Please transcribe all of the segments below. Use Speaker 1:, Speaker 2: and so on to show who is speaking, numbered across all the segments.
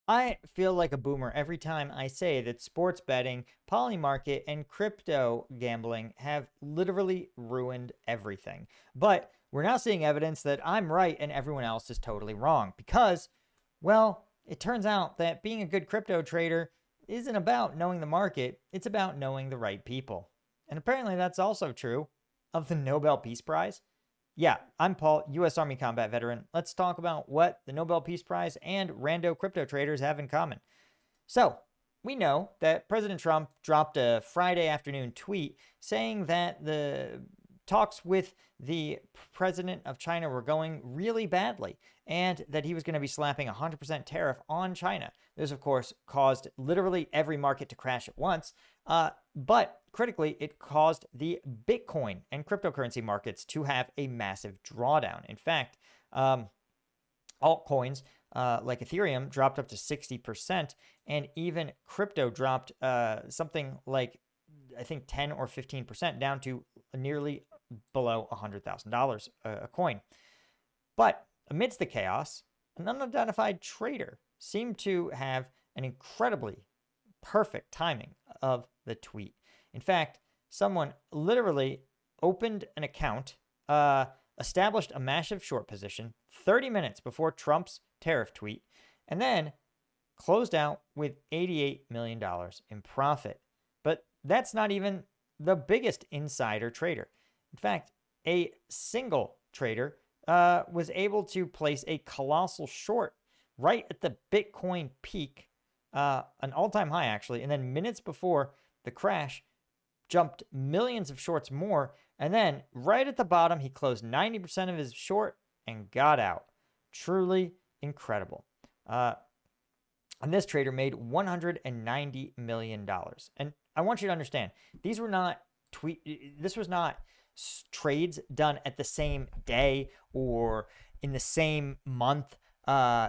Speaker 1: I feel like a boomer every time I say that sports betting, Polymarket, and crypto gambling have literally ruined everything. But we're now seeing evidence that I'm right and everyone else is totally wrong because, well, it turns out that being a good crypto trader isn't about knowing the market, it's about knowing the right people. And apparently that's also true of the Nobel Peace Prize. Yeah, I'm Paul, U.S. Army combat veteran. Let's talk about what the Nobel Peace Prize and rando crypto traders have in common. So, we know that President Trump dropped a Friday afternoon tweet saying that the talks with the president of China were going really badly and that he was going to be slapping a 100% tariff on China. This, of course, caused literally every market to crash at once. But critically, it caused the Bitcoin and cryptocurrency markets to have a massive drawdown. In fact, altcoins like Ethereum dropped up to 60%, and even crypto dropped something like, I think, 10 or 15% down to nearly below $100,000 a coin. But amidst the chaos, an unidentified trader seemed to have an incredibly perfect timing of the tweet. In fact, someone literally opened an account, established a massive short position 30 minutes before Trump's tariff tweet, and then closed out with $88 million in profit. But that's not even the biggest insider trader. In fact, a single trader was able to place a colossal short right at the Bitcoin peak, an all-time high actually, and then minutes before the crash, jumped millions of shorts more, and then right at the bottom, he closed 90% of his short and got out. Truly incredible. And this trader made $190 million. And I want you to understand, these were not this was not trades done at the same day or in the same month.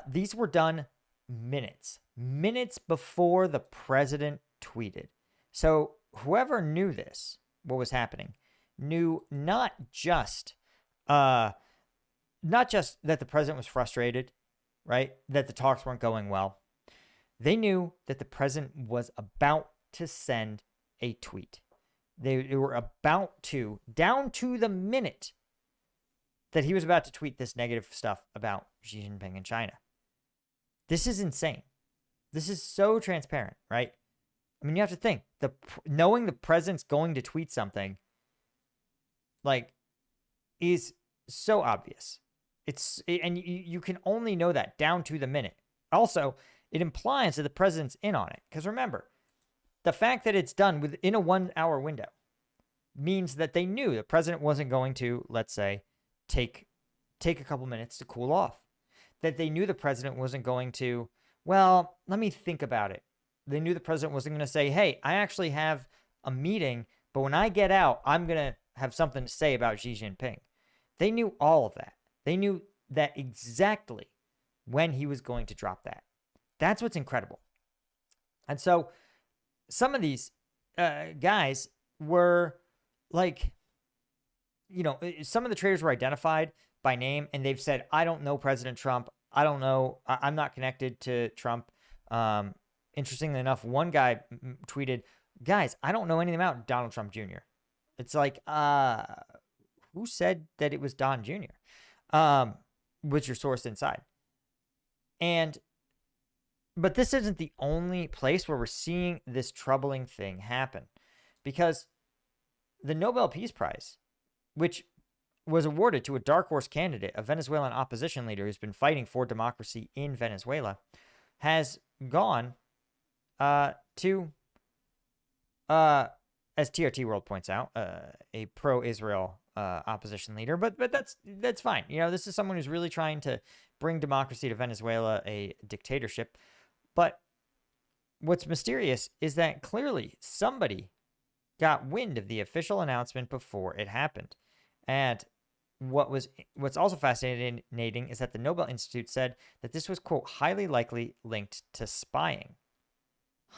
Speaker 1: These were done minutes before the president tweeted. So whoever knew this, what was happening, knew not just that the president was frustrated, right? That the talks weren't going well. They knew that the president was about to send a tweet. They were about to, down to the minute, that he was about to tweet this negative stuff about Xi Jinping and China. This is insane. This is so transparent, right? I mean, you have to think, knowing the president's going to tweet something, like, is so obvious. And you can only know that down to the minute. Also, it implies that the president's in on it. Because remember, the fact that it's done within a 1 hour window means that they knew the president wasn't going to, let's say, take a couple minutes to cool off. That they knew the president wasn't going to, well, let me think about it. They knew the president wasn't going to say, hey, I actually have a meeting, but when I get out, I'm going to have something to say about Xi Jinping. They knew all of that. They knew that exactly when he was going to drop that. That's what's incredible. And so some of these guys were like, some of the traders were identified by name, and they've said, I don't know President Trump. I don't know. I'm not connected to Trump. Interestingly enough, one guy tweeted, guys, I don't know anything about Donald Trump Jr. It's like, who said that it was Don Jr.? Was your source inside? But this isn't the only place where we're seeing this troubling thing happen, because the Nobel Peace Prize, which was awarded to a dark horse candidate, a Venezuelan opposition leader who's been fighting for democracy in Venezuela, has gone to, as TRT World points out, a pro-Israel opposition leader. But that's fine. This is someone who's really trying to bring democracy to Venezuela, a dictatorship. But what's mysterious is that clearly somebody got wind of the official announcement before it happened. And what's also fascinating is that the Nobel Institute said that this was, quote, highly likely linked to spying.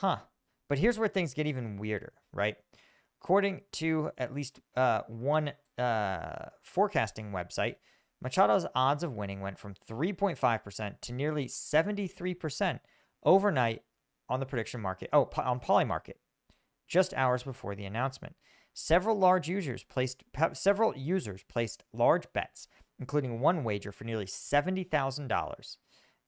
Speaker 1: But here's where things get even weirder, right? According to at least one forecasting website, Machado's odds of winning went from 3.5% to nearly 73% overnight on the prediction market, on Polymarket, just hours before the announcement. Several users placed large bets, including one wager for nearly $70,000.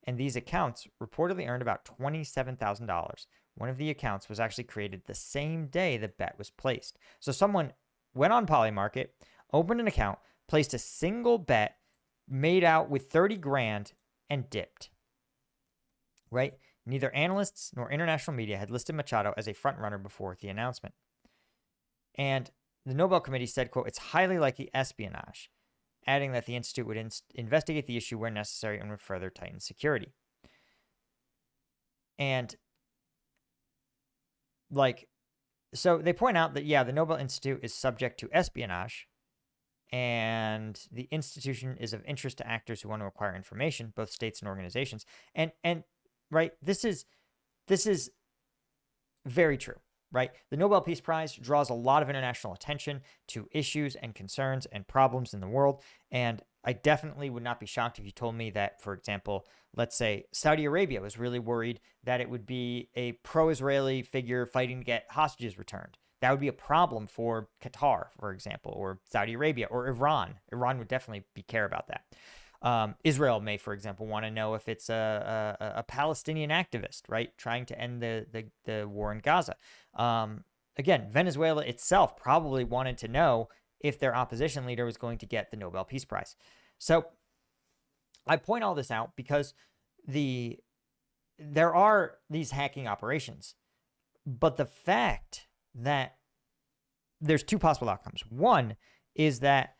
Speaker 1: And these accounts reportedly earned about $27,000. One of the accounts was actually created the same day the bet was placed. So someone went on Polymarket, opened an account, placed a single bet, made out with 30 grand, and dipped. Right? Neither analysts nor international media had listed Machado as a frontrunner before the announcement. And the Nobel Committee said, quote, "It's highly likely espionage," adding that the institute would investigate the issue where necessary and would further tighten security. And so they point out that, the Nobel Institute is subject to espionage, and the institution is of interest to actors who want to acquire information, both states and organizations. And right, this is very true. Right? The Nobel Peace Prize draws a lot of international attention to issues and concerns and problems in the world. And I definitely would not be shocked if you told me that, for example, let's say Saudi Arabia was really worried that it would be a pro-Israeli figure fighting to get hostages returned. That would be a problem for Qatar, for example, or Saudi Arabia, or Iran. Iran would definitely care about that. Israel may, for example, want to know if it's a Palestinian activist, right, trying to end the war in Gaza. Again, Venezuela itself probably wanted to know if their opposition leader was going to get the Nobel Peace Prize. So I point all this out because there are these hacking operations, but the fact that there's two possible outcomes. One is that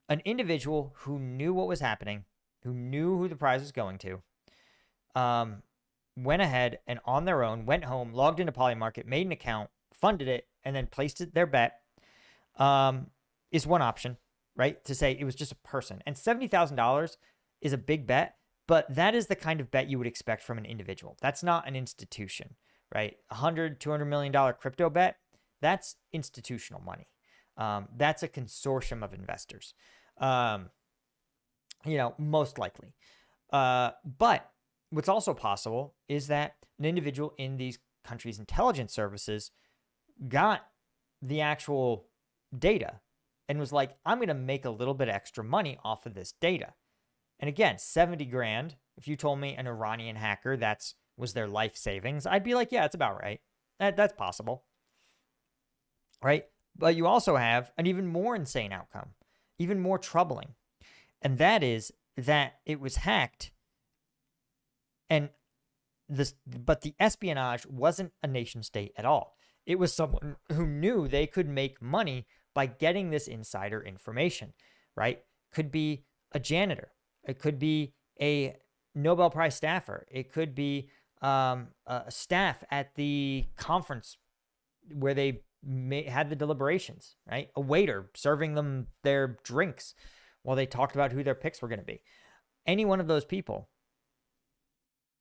Speaker 1: an individual who knew what was happening, who knew who the prize was going to, went ahead and on their own, went home, logged into Polymarket, made an account, funded it, and then placed their bet, is one option, right? To say it was just a person. And $70,000 is a big bet, but that is the kind of bet you would expect from an individual. That's not an institution, right? $100, $200 million crypto bet, that's institutional money. That's a consortium of investors, most likely. But what's also possible is that an individual in these countries' intelligence services got the actual data and was like, I'm going to make a little bit extra money off of this data. And again, 70 grand, if you told me an Iranian hacker was their life savings, I'd be like, yeah, it's about right. That's possible. Right? But you also have an even more insane outcome, even more troubling. And that is that it was hacked, but the espionage wasn't a nation state at all. It was someone who knew they could make money by getting this insider information, right? Could be a janitor. It could be a Nobel Prize staffer. It could be a staff at the conference where they had the deliberations, right? A waiter serving them their drinks while they talked about who their picks were going to be. Any one of those people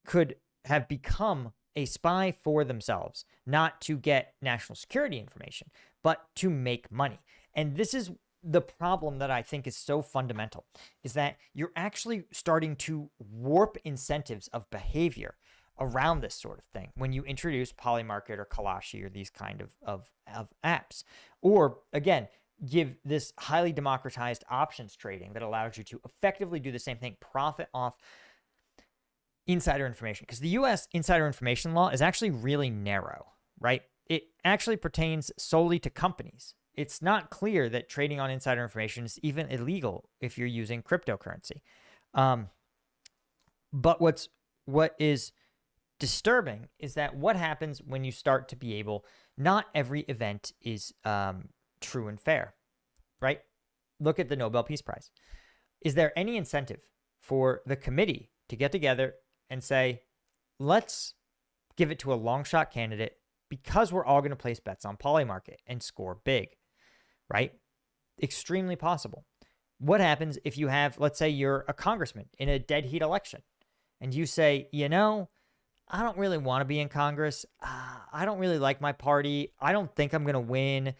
Speaker 1: could have become a spy for themselves, not to get national security information, but to make money. And this is the problem that I think is so fundamental, is that you're actually starting to warp incentives of behavior around this sort of thing when you introduce Polymarket or Kalashi or these kind of apps. Or again, give this highly democratized options trading that allows you to effectively do the same thing, profit off insider information. Because the US insider information law is actually really narrow, right? It actually pertains solely to companies. It's not clear that trading on insider information is even illegal if you're using cryptocurrency. But what is disturbing is that what happens when you start to be able, not every event is true and fair, right? Look at the Nobel Peace Prize. Is there any incentive for the committee to get together and say, let's give it to a long shot candidate because we're all going to place bets on Polymarket and score big, right? Extremely possible. What happens if you have, let's say you're a congressman in a dead heat election and you say, I don't really want to be in Congress. I don't really like my party. I don't think I'm going to win.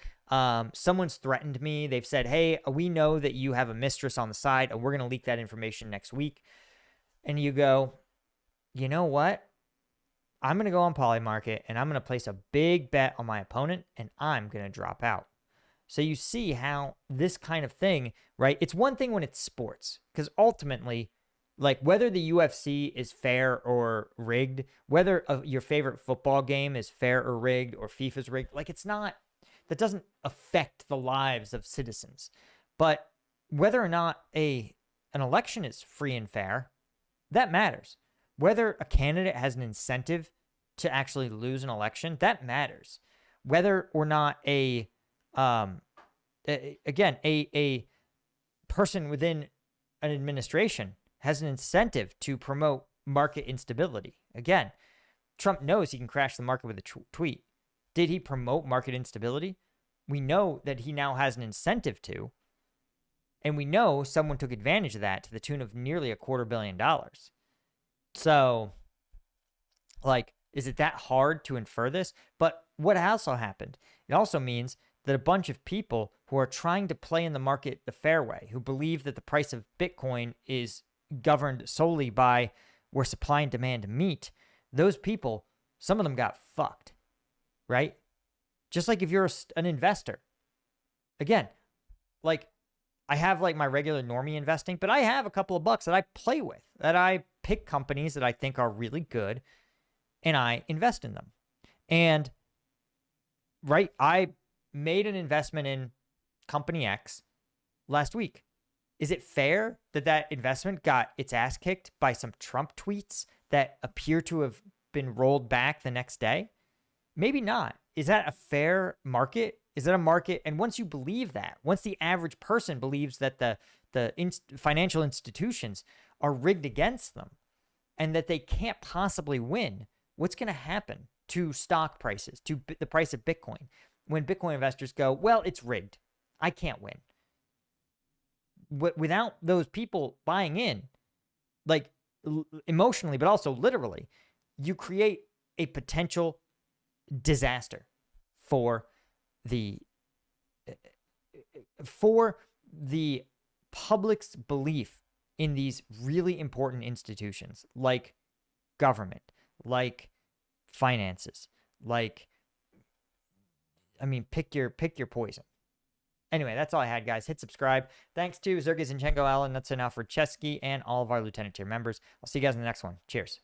Speaker 1: Someone's threatened me. They've said, hey, we know that you have a mistress on the side and we're going to leak that information next week. And you go, you know what? I'm going to go on Polymarket and I'm going to place a big bet on my opponent and I'm going to drop out. So you see how this kind of thing, right? It's one thing when it's sports, because ultimately, like whether the UFC is fair or rigged, whether your favorite football game is fair or rigged or FIFA's rigged, like it's not, that doesn't affect the lives of citizens. But whether or not an election is free and fair, that matters. Whether a candidate has an incentive to actually lose an election, that matters. Whether or not a person within an administration has an incentive to promote market instability. Again, Trump knows he can crash the market with a tweet. Did he promote market instability? We know that he now has an incentive to, and we know someone took advantage of that to the tune of nearly $250 million. So, like, is it that hard to infer this? But what also happened? It also means that a bunch of people who are trying to play in the market the fair way, who believe that the price of Bitcoin is governed solely by where supply and demand meet, those people, some of them got fucked, right? Just like if you're an investor. Again, like I have like my regular normie investing, but I have a couple of bucks that I play with, that I pick companies that I think are really good and I invest in them. And right, I made an investment in company X last week. Is it fair that that investment got its ass kicked by some Trump tweets that appear to have been rolled back the next day? Maybe not. Is that a fair market? Is that a market? And once you believe that, once the average person believes that the financial institutions are rigged against them and that they can't possibly win, what's going to happen to stock prices, to the price of Bitcoin, when Bitcoin investors go, well, it's rigged, I can't win? Without those people buying in, like emotionally, but also literally, you create a potential disaster for the public's belief in these really important institutions like government, like finances, like, I mean, pick your poison. Anyway, that's all I had, guys. Hit subscribe. Thanks to Zergy Zinchenko Allen. That's enough for Chesky and all of our Lieutenant tier members. I'll see you guys in the next one. Cheers.